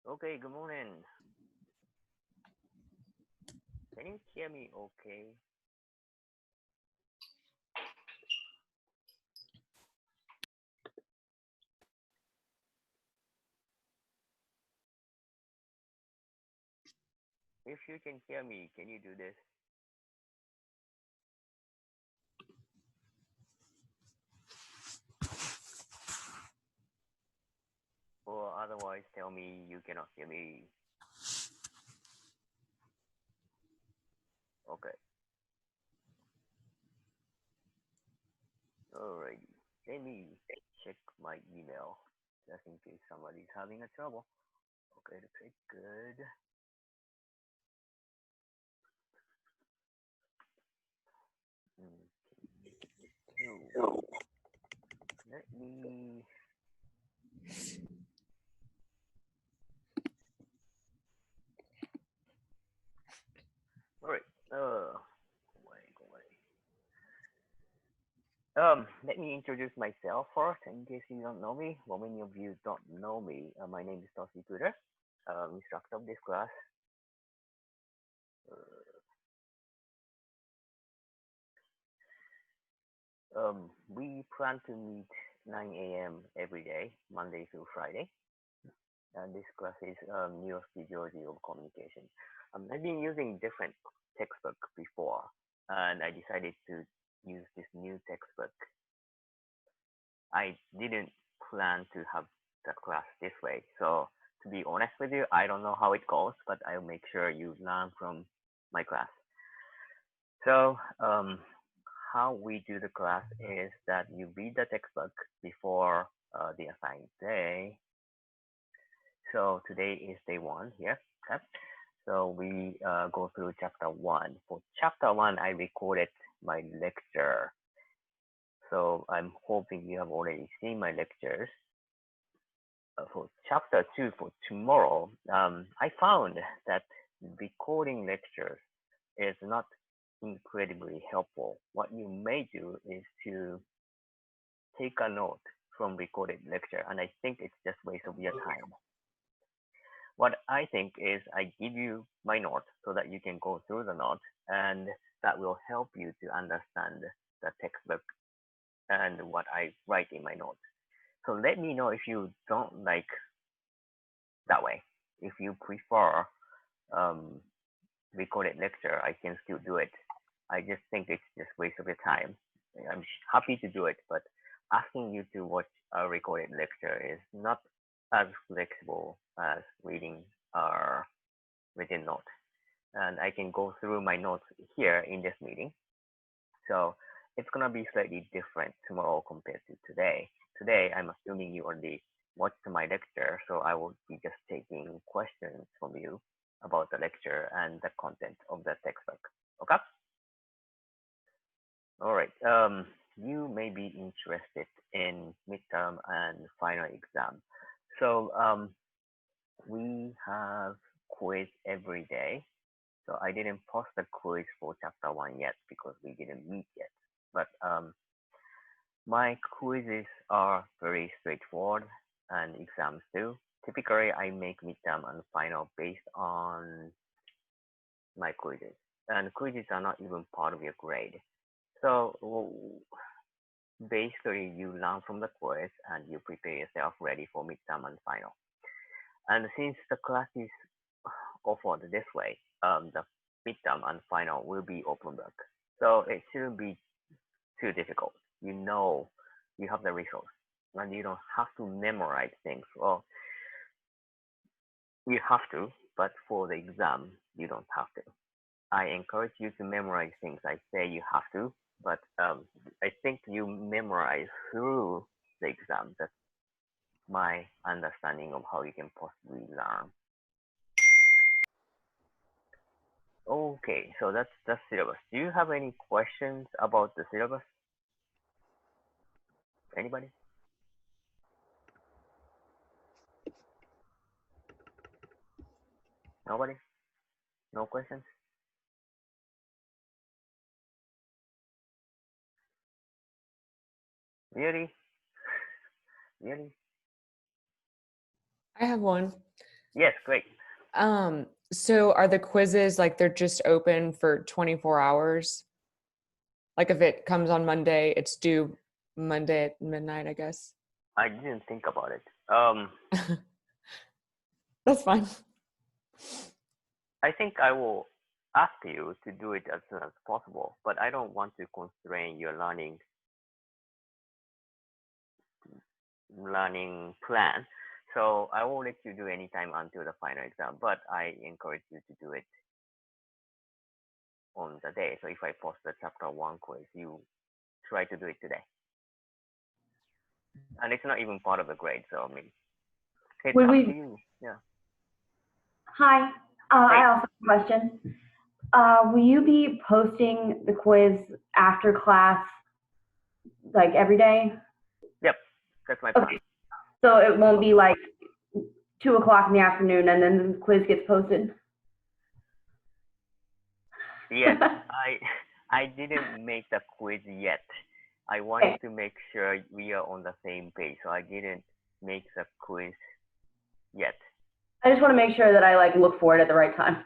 Okay, good morning. Can you hear me okay? If you can hear me, can you do this? Or otherwise tell me you cannot hear me. Okay. Alrighty. Let me check my email just in case somebody's having a trouble. Okay, okay, good. So let me alright. Go away. Let me introduce myself first in case you don't know me. Well, many of you don't know me. My name is Tosi Twitter, instructor of this class. We plan to meet 9 a.m. every day, Monday through Friday. And this class is neurophysiology of communication. I've been using different textbook before, and I decided to use this new textbook. I didn't plan to have the class this way. So to be honest with you, I don't know how it goes, but I'll make sure you learn from my class. So how we do the class is that you read the textbook before the assigned day. So today is day 1 here. Okay. So we go through chapter 1. For chapter 1, I recorded my lecture. So I'm hoping you have already seen my lectures. For chapter 2, for tomorrow, I found that recording lectures is not incredibly helpful. What you may do is to take a note from recorded lecture, and I think it's just waste of your time. What I think is I give you my note so that you can go through the note, and that will help you to understand the textbook and what I write in my notes. So let me know if you don't like that way. If you prefer recorded lecture, I can still do it. I just think it's just waste of your time. I'm happy to do it, but asking you to watch a recorded lecture is not as flexible as reading a written note. And I can go through my notes here in this meeting. So it's going to be slightly different tomorrow compared to today. Today, I'm assuming you already watched my lecture, so I will be just taking questions from you about the lecture and the content of the textbook. Okay? All right. You may be interested in midterm and final exam. So we have quiz every day. So I didn't post the quiz for chapter 1 yet because we didn't meet yet. But my quizzes are very straightforward and exams too. Typically, I make midterm and final based on my quizzes. And quizzes are not even part of your grade. So basically, you learn from the quiz and you prepare yourself ready for midterm and final. And since the class is offered this way, the midterm and final will be open book. So it shouldn't be too difficult. You know you have the resource and you don't have to memorize things. Well, you have to, but for the exam, you don't have to. I encourage you to memorize things. I say you have to, but I think you memorize through the exam. That's my understanding of how you can possibly learn. Okay, so that's the syllabus. Do you have any questions about the syllabus? Anybody? Nobody? No questions? Really? Really? I have one. Yes, great. So are the quizzes like they're just open for 24 hours? Like if it comes on Monday, it's due Monday at midnight, I guess. I didn't think about it. That's fine. I think I will ask you to do it as soon as possible, but I don't want to constrain your learning plan. So I will let you do any time until the final exam, but I encourage you to do it on the day. So if I post the chapter one quiz, you try to do it today. And it's not even part of the grade, so I mean, it's Would up to we? you. Yeah. Hi. Hey, I also have a question. Will you be posting the quiz after class, like every day? yep, that's my plan. Okay. So it won't be like 2 o'clock in the afternoon and then the quiz gets posted. Yes, I didn't make the quiz yet. I wanted Okay. to make sure we are on the same page, so I didn't make the quiz yet. I just want to make sure that I like look for it at the right time.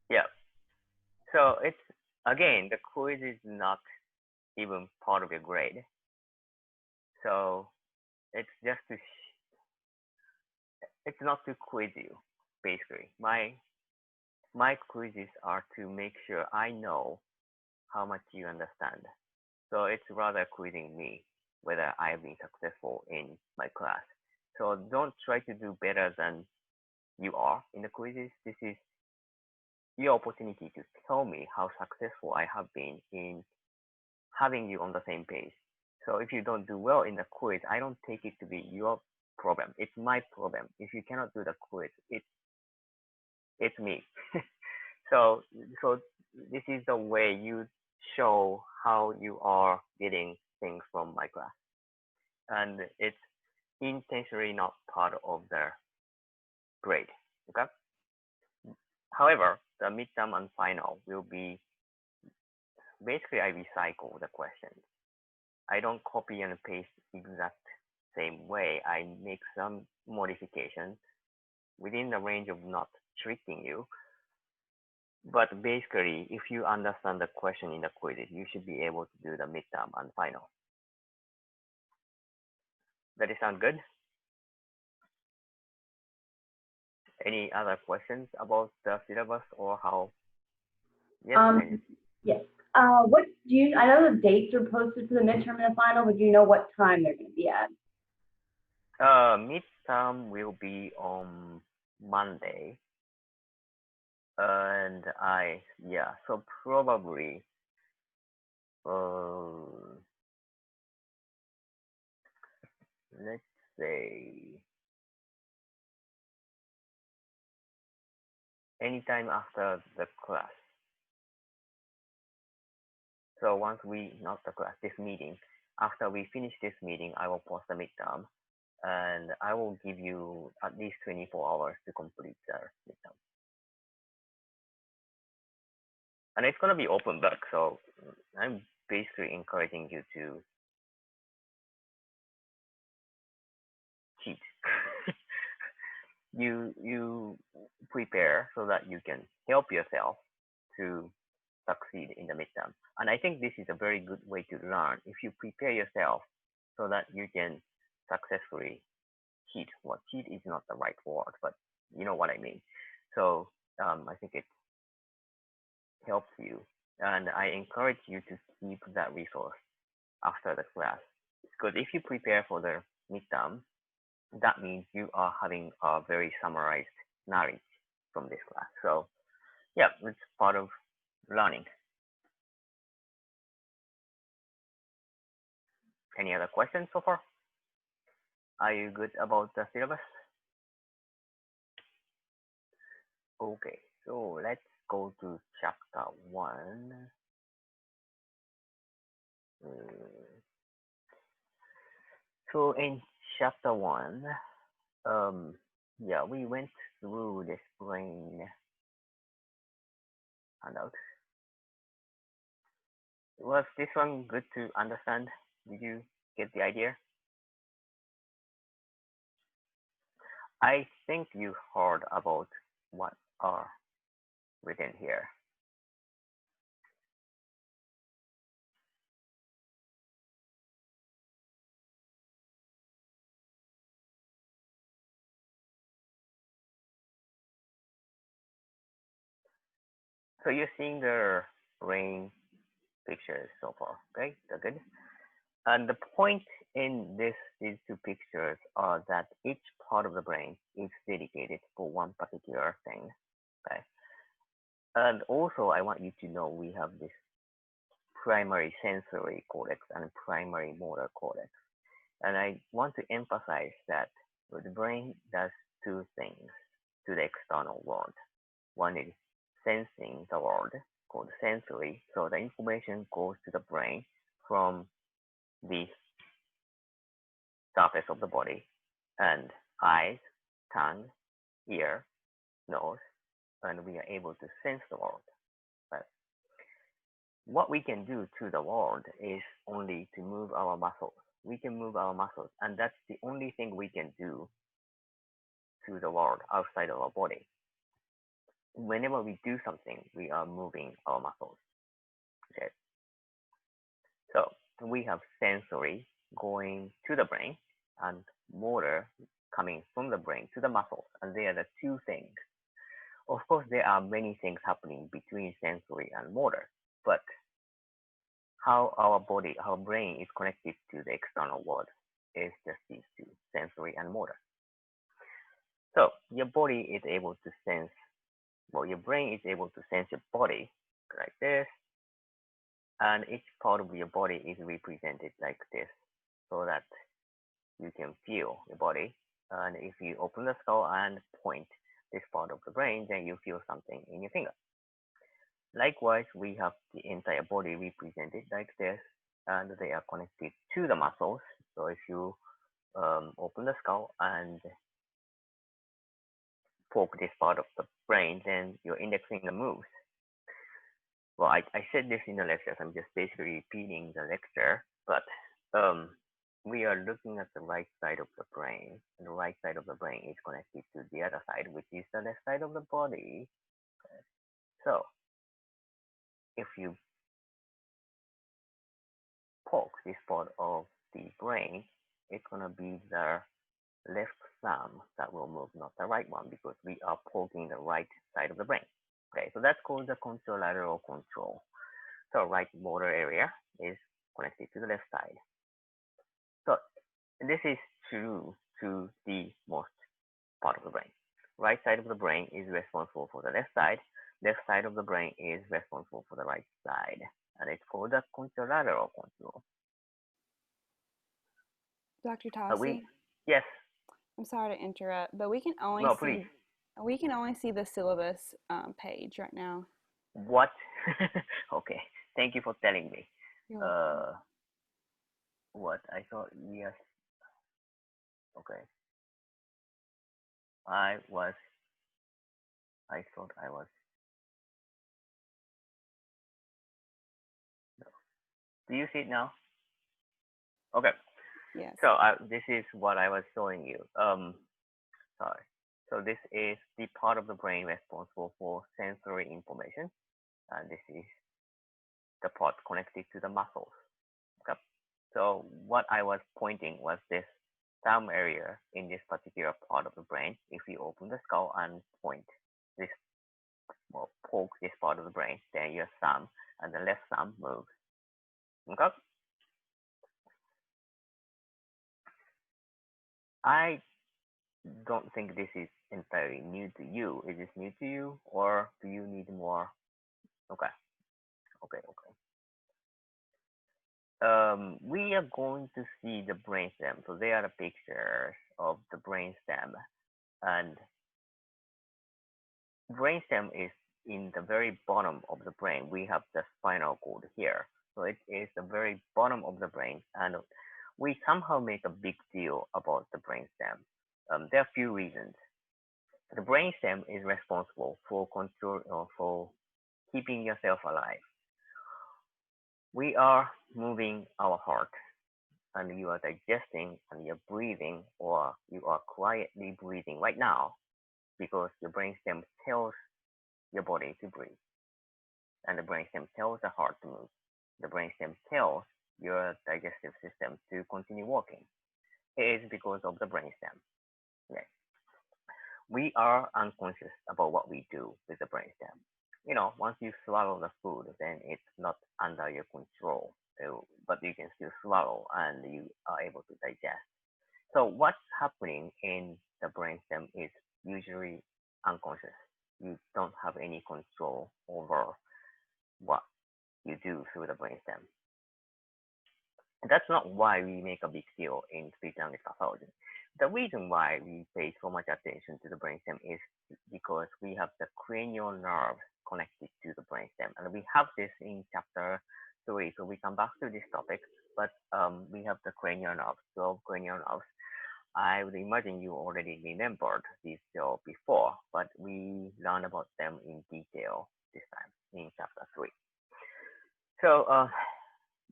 Yeah. So it's again, the quiz is not even part of your grade. So it's just it's not to quiz you, basically. My quizzes are to make sure I know how much you understand. So it's rather quizzing me whether I have been successful in my class. So don't try to do better than you are in the quizzes. This is your opportunity to tell me how successful I have been in having you on the same page. So if you don't do well in the quiz, I don't take it to be your problem. It's my problem. If you cannot do the quiz, it's me. so so this is the way you show how you are getting things from my class, and it's intentionally not part of the grade. Okay. However, the midterm and final will be basically I recycle the questions. I don't copy and paste exact same way. I make some modifications within the range of not tricking you. But basically, if you understand the question in the quiz, you should be able to do the midterm and final. Does it sound good? Any other questions about the syllabus or how? Yes, Daniel. Yes. What do you? I know the dates are posted for the midterm and the final, but do you know what time they're going to be at? Midterm will be on Monday, and so probably let's say anytime after the class. So once not the class, this meeting, after we finish this meeting, I will post the midterm, and I will give you at least 24 hours to complete the midterm. And it's gonna be open book, so I'm basically encouraging you to cheat. you prepare so that you can help yourself to succeed in the midterm. And I think this is a very good way to learn if you prepare yourself so that you can successfully cheat. Well, cheat is not the right word, but you know what I mean. So I think it helps you, and I encourage you to keep that resource after the class, because if you prepare for the midterm, that means you are having a very summarized knowledge from this class. So yeah, it's part of learning. Any other questions so far? Are you good about the syllabus? Okay, so let's go to chapter 1. So in chapter 1, we went through this brain handout. Was this one good to understand? Did you get the idea? I think you heard about what are written here. So you're seeing the brain pictures so far, okay? That's good. And the point in these two pictures are that each part of the brain is dedicated for one particular thing, okay? And also, I want you to know we have this primary sensory cortex and primary motor cortex. And I want to emphasize that the brain does two things to the external world. One is sensing the world, called sensory. So the information goes to the brain from the surface of the body and eyes, tongue, ear, nose, and we are able to sense the world. But what we can do to the world is only to move our muscles. We can move our muscles, and that's the only thing we can do to the world outside of our body. Whenever we do something, we are moving our muscles. Okay. So we have sensory going to the brain and motor coming from the brain to the muscles, and they are the two things. Of course, there are many things happening between sensory and motor, but how our body, our brain is connected to the external world is just these two, sensory and motor. So your body is able to sense, well, your brain is able to sense your body like this, and each part of your body is represented like this, so that you can feel your body. And if you open the skull and point this part of the brain, then you feel something in your finger. Likewise, we have the entire body represented like this, and they are connected to the muscles. So if you open the skull and poke this part of the brain, then your index finger moves. Well, I said this in the lecture, so I'm just basically repeating the lecture, but we are looking at the right side of the brain, and the right side of the brain is connected to the other side, which is the left side of the body. So if you poke this part of the brain, it's going to be the left thumb that will move, not the right one, because we are poking the right side of the brain. Okay, so that's called the contralateral control. So right motor area is connected to the left side. So this is true to the most part of the brain. Right side of the brain is responsible for the left side. Left side of the brain is responsible for the right side. And it's called the contralateral control. Dr. Tossi, Yes. I'm sorry to interrupt, but we can only No, see please. the syllabus page right now. What? Okay. Thank you for telling me. You're welcome. What? I thought yes. Okay. I thought I was. No. Do you see it now? Okay. Yes. So this is what I was showing you. Sorry. So this is the part of the brain responsible for sensory information, and this is the part connected to the muscles. Okay. So what I was pointing was this thumb area in this particular part of the brain. If you open the skull and point this, or poke this part of the brain, then your thumb and the left thumb moves. Okay. I don't think this is entirely new to you. Is this new to you, or do you need more? Okay. We are going to see the brainstem. So they are the pictures of the brainstem, and brainstem is in the very bottom of the brain. We have the spinal cord here, so it is the very bottom of the brain, and we somehow make a big deal about the brainstem. There are a few reasons. The brainstem is responsible for control or for keeping yourself alive. We are moving our heart, and you are digesting and you're breathing, or you are quietly breathing right now. because your brainstem tells your body to breathe, and the brainstem tells the heart to move. The brainstem tells your digestive system to continue working. It is because of the brainstem. Okay. We are unconscious about what we do with the brainstem. Once you swallow the food, then it's not under your control, but you can still swallow and you are able to digest. So what's happening in the brainstem is usually unconscious. You don't have any control over what you do through the brainstem. That's not why we make a big deal in speech language pathology. The reason why we pay so much attention to the brainstem is because we have the cranial nerves connected to the brainstem, and we have this in chapter 3. So we come back to this topic, but we have the cranial nerves, 12 cranial nerves. I would imagine you already remembered these before, but we learn about them in detail this time in chapter 3. So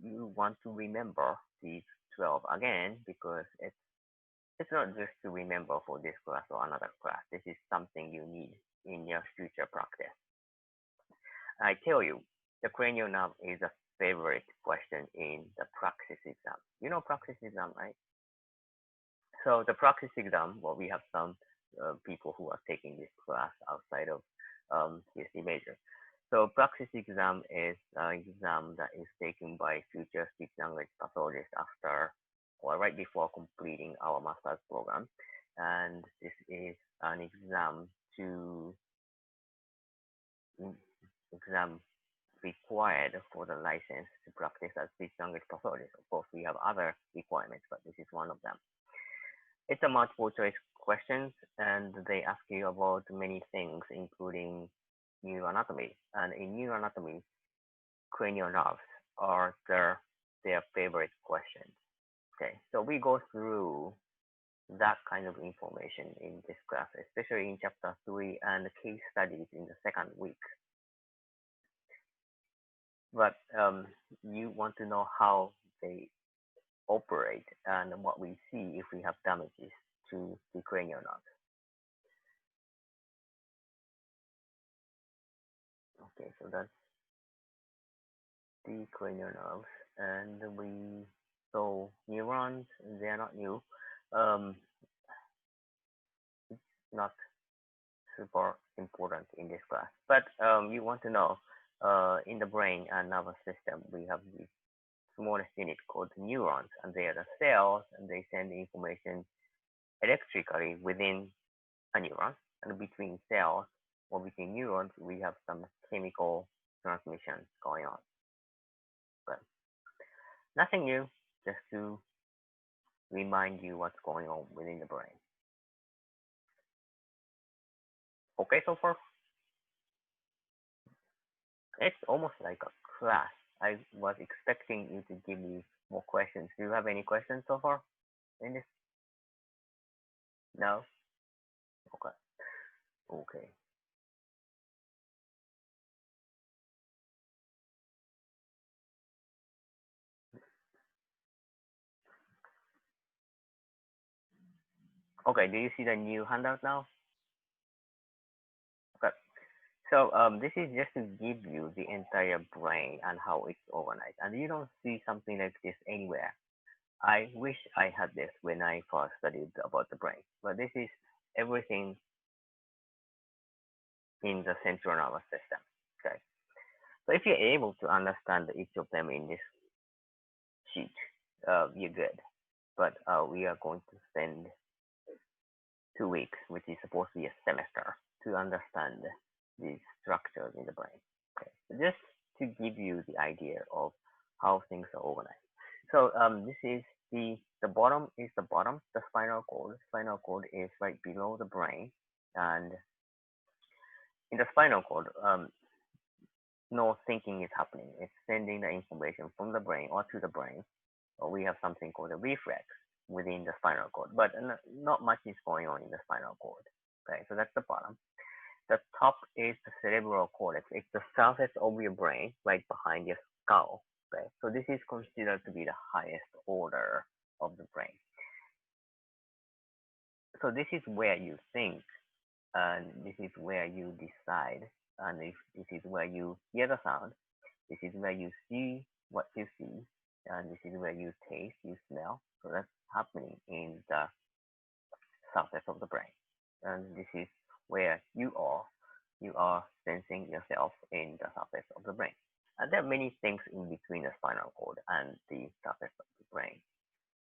you want to remember these 12 again because it's not just to remember for this class or another class. This is something you need in your future practice. I tell you, the cranial nerve is a favorite question in the praxis exam. You know praxis exam, right? So the praxis exam, well, we have some people who are taking this class outside of PhD major. So praxis exam is an exam that is taken by future speech language pathologists after or right before completing our master's program. And this is an exam required for the license to practice as speech language pathologist. Of course, we have other requirements, but this is one of them. It's a multiple choice questions, and they ask you about many things, including neuroanatomy. And in neuroanatomy, cranial nerves are their favorite questions. Okay, so we go through that kind of information in this class, especially in chapter 3 and the case studies in the second week. But you want to know how they operate and what we see if we have damages to the cranial nerves. Okay, so that's the cranial nerves, and so neurons, they are not new. It's not super important in this class, but you want to know in the brain and nervous system we have this smallest unit called neurons, and they are the cells, and they send the information electrically within a neuron, and between cells or between neurons we have some chemical transmission going on. But nothing new, just to remind you what's going on within the brain. Okay, so far? It's almost like a class. I was expecting you to give me more questions. Do you have any questions so far in this? No? Okay. Okay. Okay, do you see the new handout now? Okay. So this is just to give you the entire brain and how it's organized. And you don't see something like this anywhere. I wish I had this when I first studied about the brain. But this is everything in the central nervous system. Okay. So if you're able to understand each of them in this sheet, you're good. But we are going to spend 2 weeks, which is supposed to be a semester, to understand these structures in the brain. Okay, so just to give you the idea of how things are organized. So this is the bottom is the bottom, the spinal cord. Spinal cord is right below the brain, and in the spinal cord, no thinking is happening. It's sending the information from the brain or to the brain. Or we have something called a reflex within the spinal cord, but not much is going on in the spinal cord. Okay, so that's the bottom. The top is the cerebral cortex. It's the surface of your brain, right behind your skull. Okay, so this is considered to be the highest order of the brain. So this is where you think and this is where you decide, and if this is where you hear the sound, this is where you see what you see, and this is where you taste, you smell. So that's happening in the surface of the brain, and this is where you are sensing yourself in the surface of the brain. And there are many things in between the spinal cord and the surface of the brain.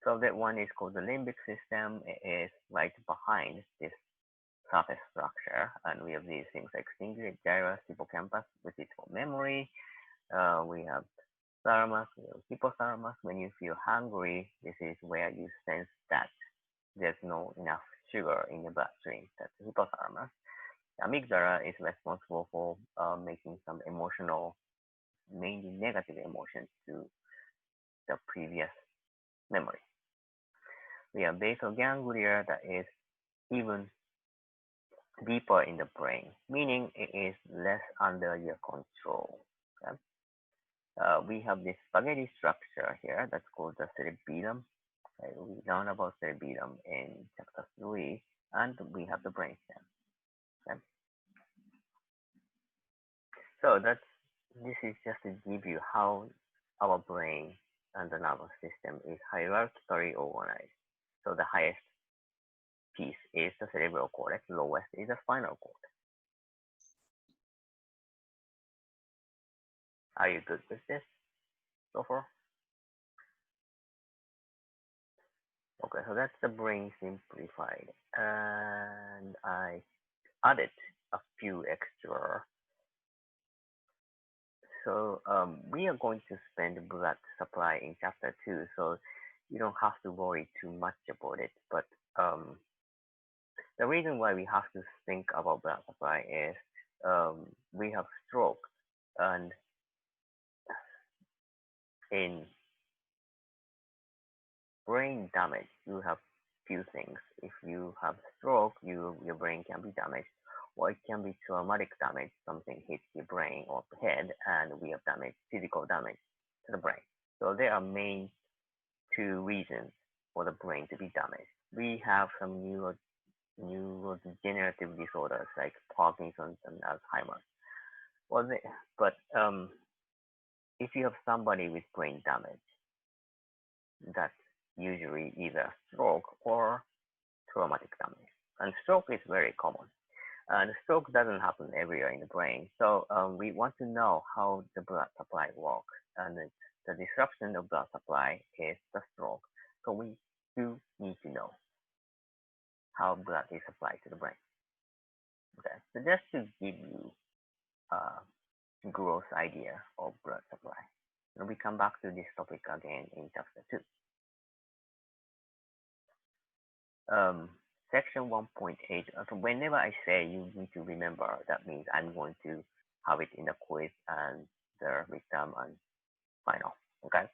So that one is called the limbic system. It is right behind this surface structure, and we have these things like cingulate gyrus, hippocampus, which is for memory. We have thalamus, we have hypothalamus. When you feel hungry, this is where you sense that there's no enough sugar in the bloodstream. That's the hypothalamus. The amygdala is responsible for making some emotional, mainly negative emotions to the previous memory. We have basal ganglia that is even deeper in the brain, meaning it is less under your control. Okay? We have this spaghetti structure here that's called the cerebellum. Okay? We learned about cerebellum in chapter 3, and we have the brainstem. Okay? So this is just to give you how our brain and the nervous system is hierarchically organized. So the highest piece is the cerebral cortex, lowest is the spinal cord. Are you good with this so far? Okay, so that's the brain simplified. And I added a few extra. So we are going to spend blood supply in chapter 2, so you don't have to worry too much about it. But the reason why we have to think about blood supply is we have stroke, and in brain damage, you have few things. If you have stroke, your brain can be damaged, or it can be traumatic damage. Something hits your brain or head, and we have damage, physical damage to the brain. So there are main two reasons for the brain to be damaged. We have some neurodegenerative disorders like Parkinson's and Alzheimer's. Well, but if you have somebody with brain damage, that's usually either stroke or traumatic damage. And stroke is very common. And stroke doesn't happen everywhere in the brain. So we want to know how the blood supply works. And the disruption of blood supply is the stroke. So we do need to know how blood is supplied to the brain. Okay. So just to give you a gross idea of blood supply. And we come back to this topic again in chapter 2. Section 1.8. So whenever I say you need to remember, that means I'm going to have it in the quiz and the midterm and final. Okay,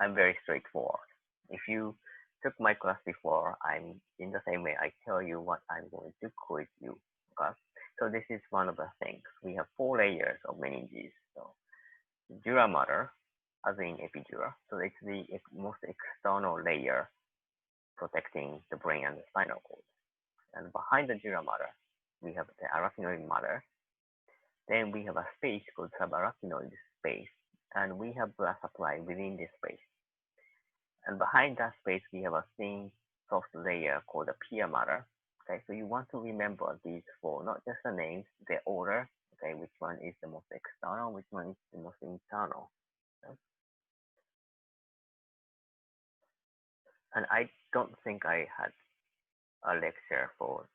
I'm very straightforward. If you took my class before, I'm in the same way. I tell you what I'm going to quiz you. Okay, so this is one of the things. We have 4 layers of meninges. So dura mater, as in epidural. So it's the most external layer protecting the brain and the spinal cord. And behind the dura mater, we have the arachnoid mater. Then we have a space called subarachnoid space, and we have blood supply within this space. And behind that space, we have a thin, soft layer called the pia mater. Okay, so you want to remember these 4, not just the names, the order. Okay, which one is the most external, which one is the most internal. Okay? And I don't think I had a lecture for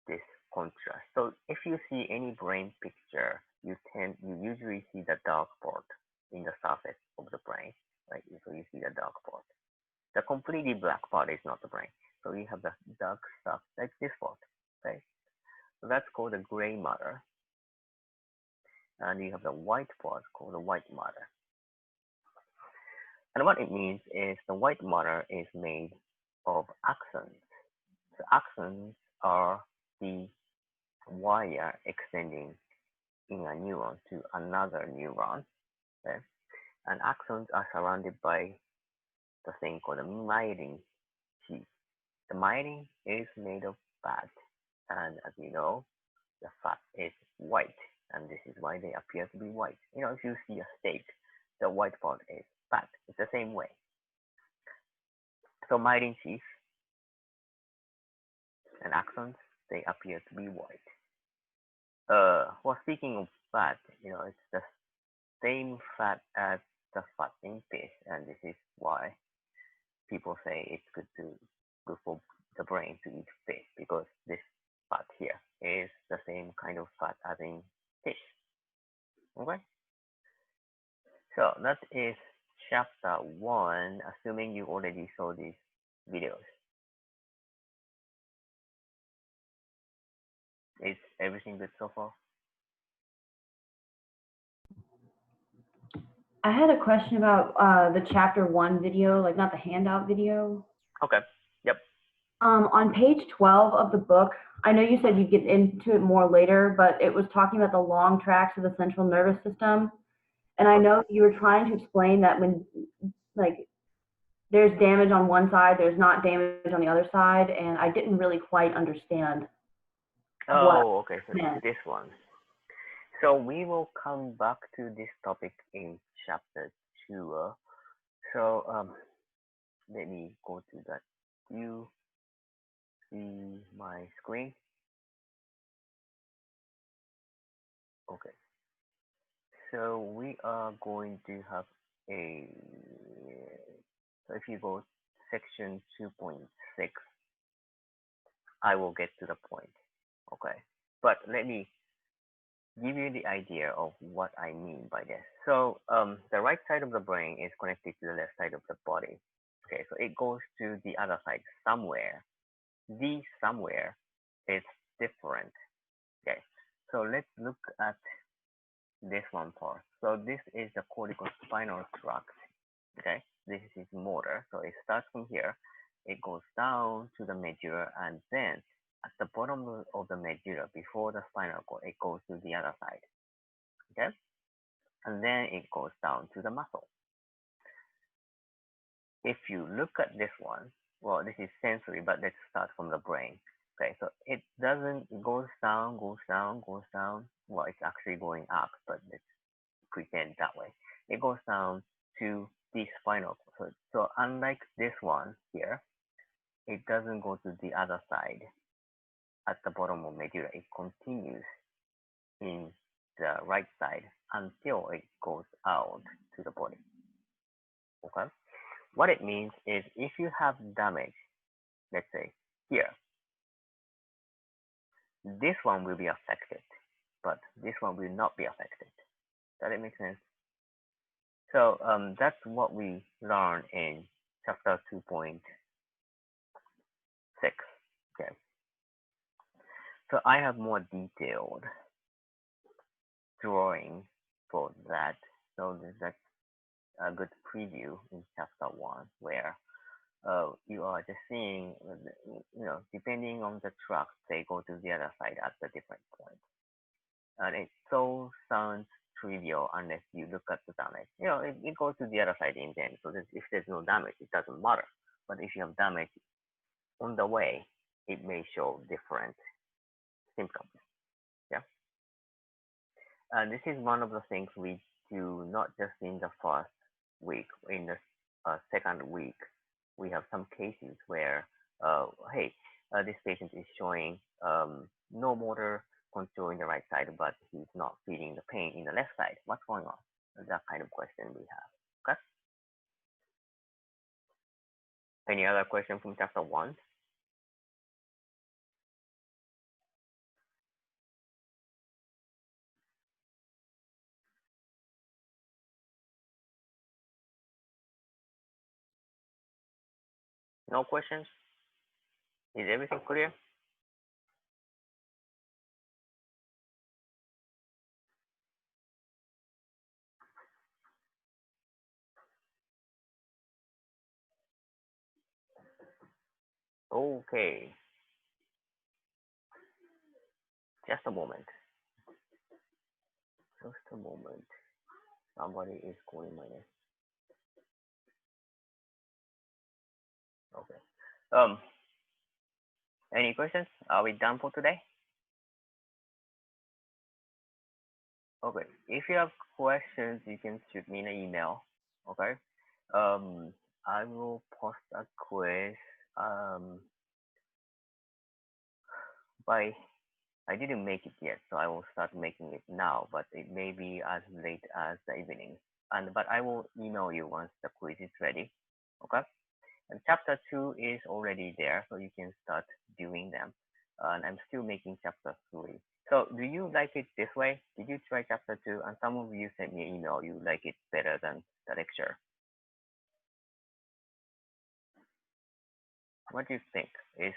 this contrast. So if you see any brain picture, you usually see the dark part in the surface of the brain, right? So you see the dark part. The completely black part is not the brain. So you have the dark stuff like this part, okay? So that's called the gray matter. And you have the white part called the white matter. And what it means is the white matter is made of axons. So axons are the wire extending in a neuron to another neuron. Okay? And axons are surrounded by the thing called the myelin sheath. The myelin is made of fat. And as you know, the fat is white, and this is why they appear to be white. If you see a steak, the white part is fat. It's the same way. So myelin sheath and axons, they appear to be white. Well, speaking of fat, it's the same fat as the fat in fish, and this is why people say it's good for the brain to eat fish, because this fat here is the same kind of fat as in fish. Okay, so that is chapter 1, assuming you already saw these videos. Is everything good so far? I had a question about the chapter 1 video, like not the handout video. Okay. Yep. On page 12 of the book, I know you said you'd get into it more later, but it was talking about the long tracts of the central nervous system. And I know you were trying to explain that when, like, there's damage on one side, there's not damage on the other side, and I didn't really quite understand. Oh, okay. So it's this one. So we will come back to this topic in chapter 2. So let me go to that. Do you see my screen? Okay. So we are going to have so if you go section 2.6, I will get to the point. Okay. But let me give you the idea of what I mean by this. So the right side of the brain is connected to the left side of the body. Okay, so it goes to the other side somewhere. The somewhere is different. Okay, so let's look at this one part. So this is the corticospinal tract. Okay, this is motor. So it starts from here. It goes down to the medulla, and then at the bottom of the medulla, before the spinal cord, it goes to the other side. Okay, and then it goes down to the muscle. If you look at this one, well, this is sensory, but let's start from the brain. Okay, so it goes down, goes down, goes down. Well, it's actually going up, but let's pretend that way. It goes down to the spinal cord. So unlike this one here, it doesn't go to the other side at the bottom of medulla. It continues in the right side until it goes out to the body. Okay, what it means is if you have damage, let's say here, this one will be affected, but this one will not be affected. Does that make sense? So that's what we learned in chapter 2.6. Okay, so I have more detailed drawing for that. So that's a good preview in chapter 1, where you are just seeing, depending on the tract, they go to the other side at the different points. And it so sounds trivial unless you look at the damage. It goes to the other side in the end. So if there's no damage, it doesn't matter. But if you have damage on the way, it may show different symptoms. Yeah. And this is one of the things we do not just in the first week. In the second week, we have some cases where, hey, this patient is showing no motor control in the right side, but he's not feeling the pain in the left side. What's going on? That kind of question we have. Okay. Any other question from chapter 1? No questions? Is everything clear? Okay. Just a moment. Just a moment. Somebody is calling my name. Okay. Any questions? Are we done for today? Okay. If you have questions, you can shoot me an email. Okay. Um, I will post a quiz. By I didn't make it yet, so I will start making it now. But it may be as late as the evening. But I will email you once the quiz is ready. Okay. And chapter 2 is already there, so you can start doing them. And I'm still making chapter 3. So do you like it this way? Did you try chapter 2? And some of you sent me an email, you like it better than the lecture. What do you think? Is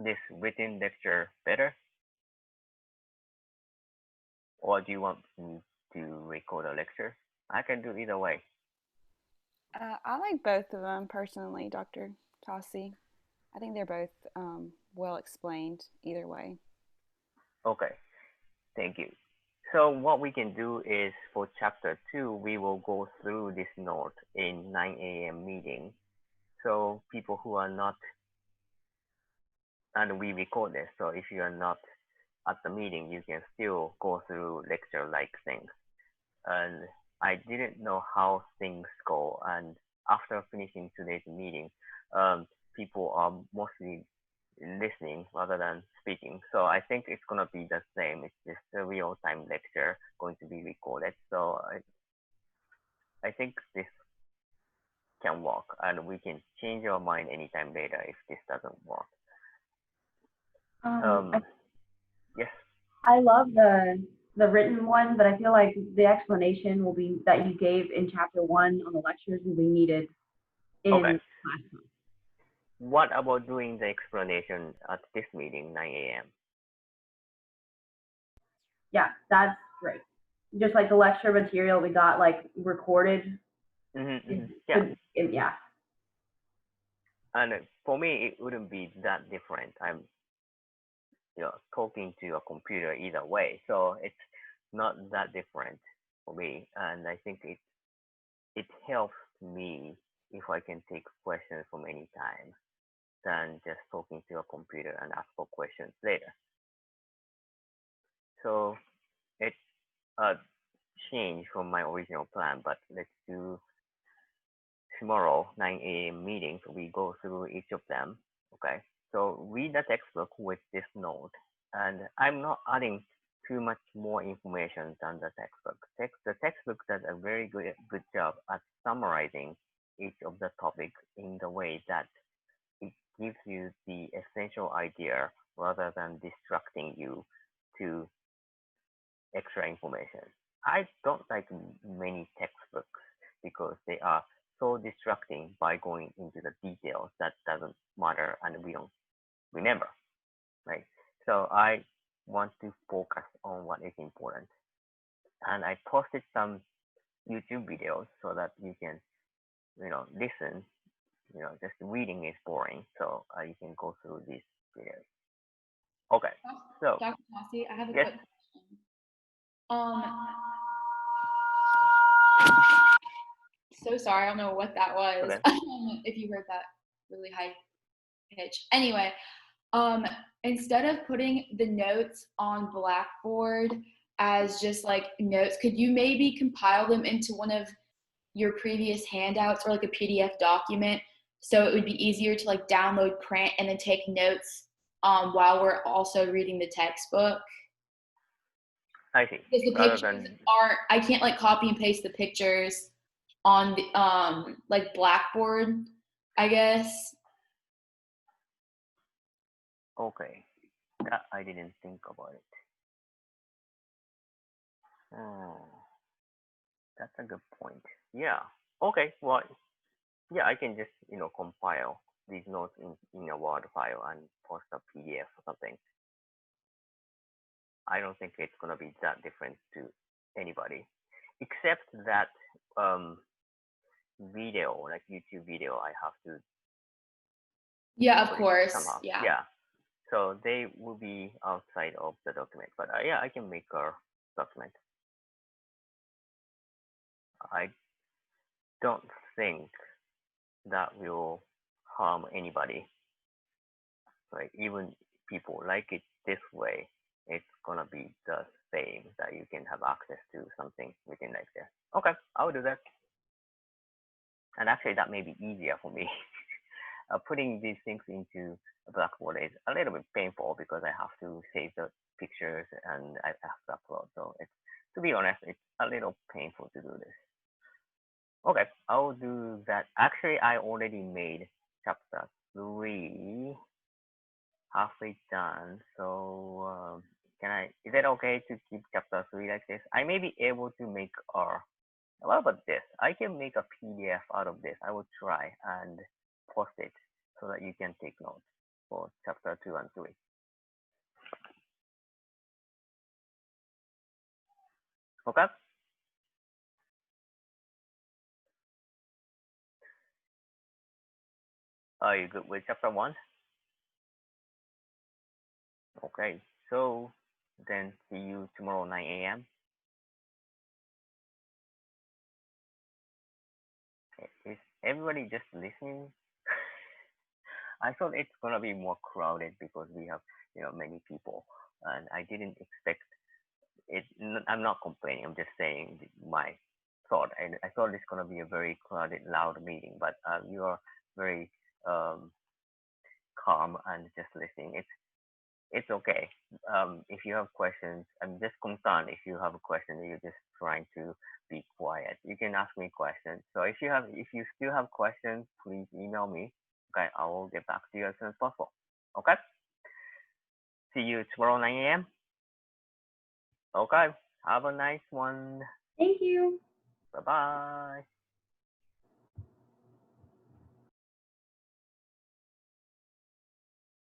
this written lecture better? Or do you want me to record a lecture? I can do either way. I like both of them personally, Dr. Tossi. I think they're both well explained either way. Okay, thank you. So what we can do is for chapter 2, we will go through this note in 9 a.m. meeting. So people who are not, and we record this, so if you are not at the meeting, you can still go through lecture-like things. And I didn't know how things go. And after finishing today's meeting, people are mostly listening rather than speaking. So I think it's going to be the same. It's just a real-time lecture going to be recorded. So I think this can work, and we can change our mind anytime later if this doesn't work. Yes. I love the written one, but I feel like the explanation will be that you gave in chapter 1 on the lectures will be needed in Okay. class. What about doing the explanation at this meeting, 9 a.m.? Yeah, that's great. Just like the lecture material we got like recorded. Yeah. Yeah. And for me, it wouldn't be that different. I'm, talking to a computer either way, so it's not that different for me. And I think it helps me if I can take questions from any time than just talking to a computer and ask for questions later. So it's a change from my original plan, but let's do tomorrow 9 a.m. meetings. We go through each of them. Okay. So read the textbook with this note, and I'm not adding too much more information than the textbook. The textbook does a very good job at summarizing each of the topics in the way that it gives you the essential idea rather than distracting you to extra information. I don't like many textbooks because they are so distracting by going into the details that doesn't matter and we don't remember, right? So I want to focus on what is important. And I posted some YouTube videos so that you can, listen. Just reading is boring, so you can go through these videos. Okay, so Dr. Tossi, I have a yes. quick question. So sorry, I don't know what that was. Okay. If you heard that really high pitch. Anyway, instead of putting the notes on Blackboard as just like notes, could you maybe compile them into one of your previous handouts or like a PDF document so it would be easier to like download, print, and then take notes while we're also reading the textbook? I see. Because the pictures aren't, I can't like copy and paste the pictures on the like Blackboard, I guess. Okay, that I didn't think about it. That's a good point. Yeah. Okay. Well, yeah, I can just compile these notes in a Word file and post a PDF or something. I don't think it's gonna be that different to anybody, except that video, like YouTube video, I have to. Yeah, of course. Somehow. Yeah. Yeah. So they will be outside of the document, but yeah, I can make a document. I don't think that will harm anybody. Like even people like it this way, it's gonna be the same that you can have access to something within like this. Okay, I'll do that. And actually, that may be easier for me. Putting these things into a Blackboard is a little bit painful because I have to save the pictures and I have to upload. So it's, to be honest, it's a little painful to do this. Okay, I'll do that. Actually, I already made chapter 3 halfway done. So can I? Is it okay to keep chapter 3 like this? I may be able to make what about this? I can make a PDF out of this. I will try and post it so that you can take notes for chapter 2 and 3. Okay? Are you good with chapter 1? Okay, so then see you tomorrow 9 a.m. Is everybody just listening? I thought it's gonna be more crowded because we have many people, and I didn't expect it. I'm not complaining. I'm just saying my thought. I thought it's gonna be a very crowded, loud meeting, but you are very um, calm and just listening. It's okay. If you have questions, I'm just concerned if you have a question and you're just trying to be quiet. You can ask me questions. So if you still have questions, please email me. Okay, I will get back to you as soon as possible. Okay. See you tomorrow 9 a.m. Okay. Have a nice one. Thank you. Bye bye.